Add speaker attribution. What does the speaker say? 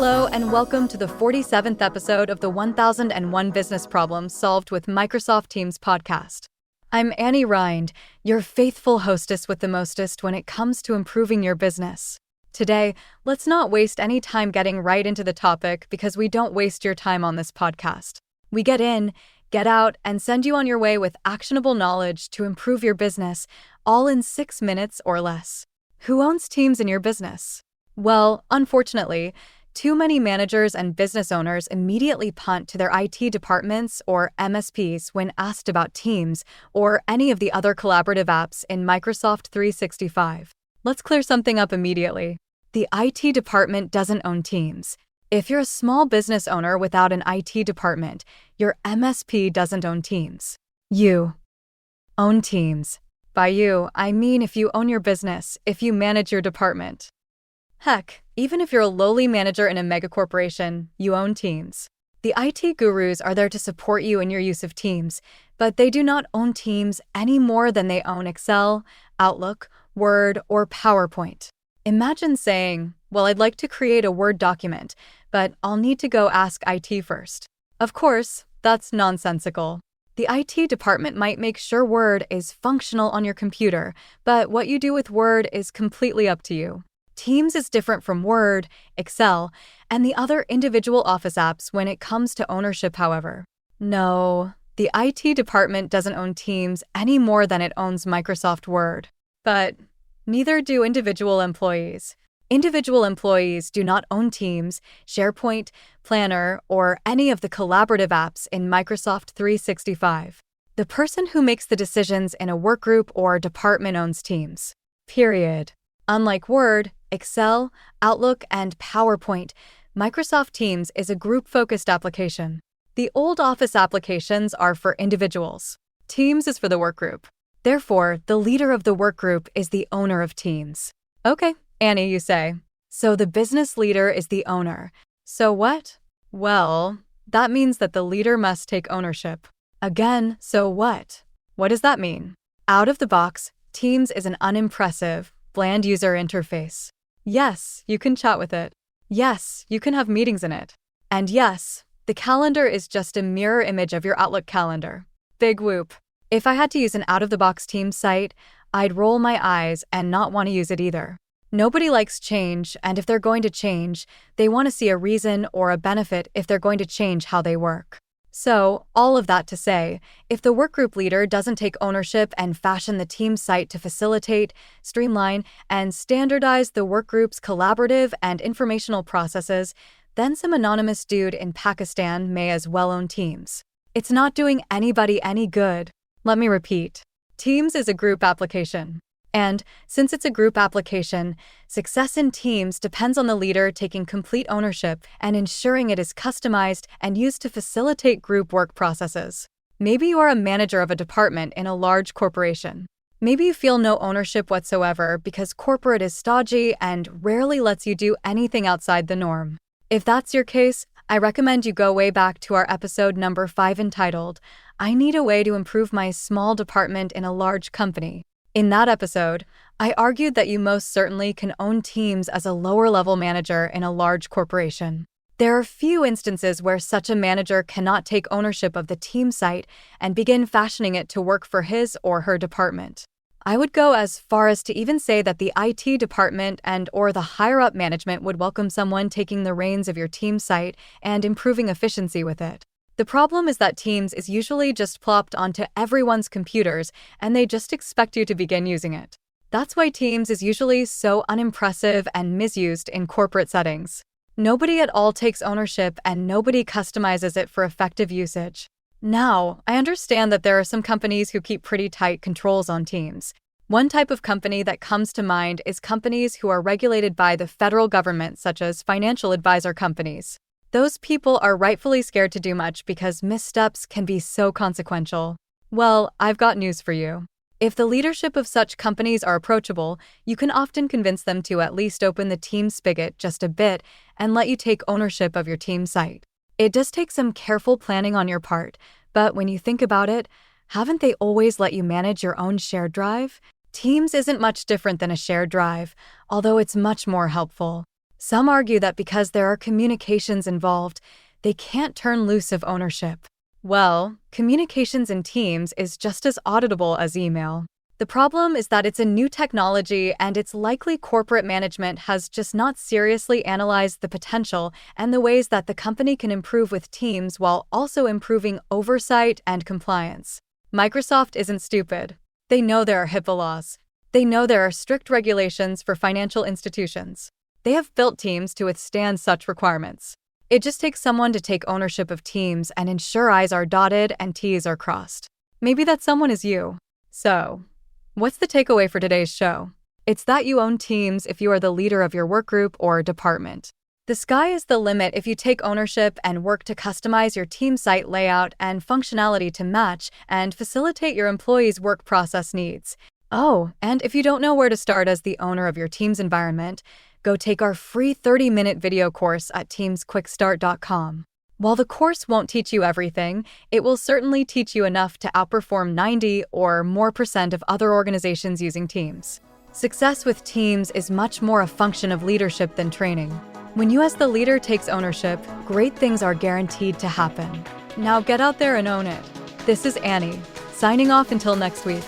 Speaker 1: Hello, and welcome to the 47th episode of the 1001 Business Problems Solved with Microsoft Teams podcast. I'm Annie Rind, your faithful hostess with the mostest when it comes to improving your business. Today, let's not waste any time getting right into the topic because we don't waste your time on this podcast. We get in, get out, and send you on your way with actionable knowledge to improve your business, all in 6 minutes or less. Who owns Teams in your business? Well, unfortunately, too many managers and business owners immediately punt to their IT departments or MSPs when asked about Teams or any of the other collaborative apps in Microsoft 365. Let's clear something up immediately. The IT department doesn't own Teams. If you're a small business owner without an IT department, your MSP doesn't own Teams. You own Teams. By you, I mean if you own your business, if you manage your department. Heck, even if you're a lowly manager in a megacorporation, you own Teams. The IT gurus are there to support you in your use of Teams, but they do not own Teams any more than they own Excel, Outlook, Word, or PowerPoint. Imagine saying, well, I'd like to create a Word document, but I'll need to go ask IT first. Of course, that's nonsensical. The IT department might make sure Word is functional on your computer, but what you do with Word is completely up to you. Teams is different from Word, Excel, and the other individual Office apps when it comes to ownership, however. No, the IT department doesn't own Teams any more than it owns Microsoft Word. But neither do individual employees. Individual employees do not own Teams, SharePoint, Planner, or any of the collaborative apps in Microsoft 365. The person who makes the decisions in a workgroup or department owns Teams. Period. Unlike Word, Excel, Outlook, and PowerPoint, Microsoft Teams is a group-focused application. The old Office applications are for individuals. Teams is for the workgroup. Therefore, the leader of the workgroup is the owner of Teams. Okay, Annie, you say. So the business leader is the owner. So what? Well, that means that the leader must take ownership. Again, so what? What does that mean? Out of the box, Teams is an unimpressive, bland user interface. Yes, you can chat with it. Yes, you can have meetings in it. And yes, the calendar is just a mirror image of your Outlook calendar. Big whoop. If I had to use an out-of-the-box Teams site, I'd roll my eyes and not want to use it either. Nobody likes change, and if they're going to change, they want to see a reason or a benefit if they're going to change how they work. So, all of that to say, if the workgroup leader doesn't take ownership and fashion the Teams site to facilitate, streamline, and standardize the workgroup's collaborative and informational processes, then some anonymous dude in Pakistan may as well own Teams. It's not doing anybody any good. Let me repeat. Teams is a group application. And since it's a group application, success in Teams depends on the leader taking complete ownership and ensuring it is customized and used to facilitate group work processes. Maybe you are a manager of a department in a large corporation. Maybe you feel no ownership whatsoever because corporate is stodgy and rarely lets you do anything outside the norm. If that's your case, I recommend you go way back to our episode number 5 entitled, I Need a Way to Improve My Small Department in a Large Company. In that episode, I argued that you most certainly can own Teams as a lower-level manager in a large corporation. There are few instances where such a manager cannot take ownership of the Teams site and begin fashioning it to work for his or her department. I would go as far as to even say that the IT department and/or the higher-up management would welcome someone taking the reins of your Teams site and improving efficiency with it. The problem is that Teams is usually just plopped onto everyone's computers and they just expect you to begin using it. That's why Teams is usually so unimpressive and misused in corporate settings. Nobody at all takes ownership and nobody customizes it for effective usage. Now, I understand that there are some companies who keep pretty tight controls on Teams. One type of company that comes to mind is companies who are regulated by the federal government, such as financial advisor companies. Those people are rightfully scared to do much because missteps can be so consequential. Well, I've got news for you. If the leadership of such companies are approachable, you can often convince them to at least open the Teams spigot just a bit and let you take ownership of your Teams site. It does take some careful planning on your part, but when you think about it, haven't they always let you manage your own shared drive? Teams isn't much different than a shared drive, although it's much more helpful. Some argue that because there are communications involved, they can't turn loose of ownership. Well, communications in Teams is just as auditable as email. The problem is that it's a new technology and it's likely corporate management has just not seriously analyzed the potential and the ways that the company can improve with Teams while also improving oversight and compliance. Microsoft isn't stupid. They know there are HIPAA laws. They know there are strict regulations for financial institutions. They have built Teams to withstand such requirements. It just takes someone to take ownership of Teams and ensure I's are dotted and T's are crossed. Maybe that someone is you. So, what's the takeaway for today's show? It's that you own Teams if you are the leader of your workgroup or department. The sky is the limit if you take ownership and work to customize your team site layout and functionality to match and facilitate your employees' work process needs. Oh, and if you don't know where to start as the owner of your Teams environment, go take our free 30-minute video course at teamsquickstart.com. While the course won't teach you everything, it will certainly teach you enough to outperform 90% or more of other organizations using Teams. Success with Teams is much more a function of leadership than training. When you as the leader takes ownership, great things are guaranteed to happen. Now get out there and own it. This is Annie, signing off until next week.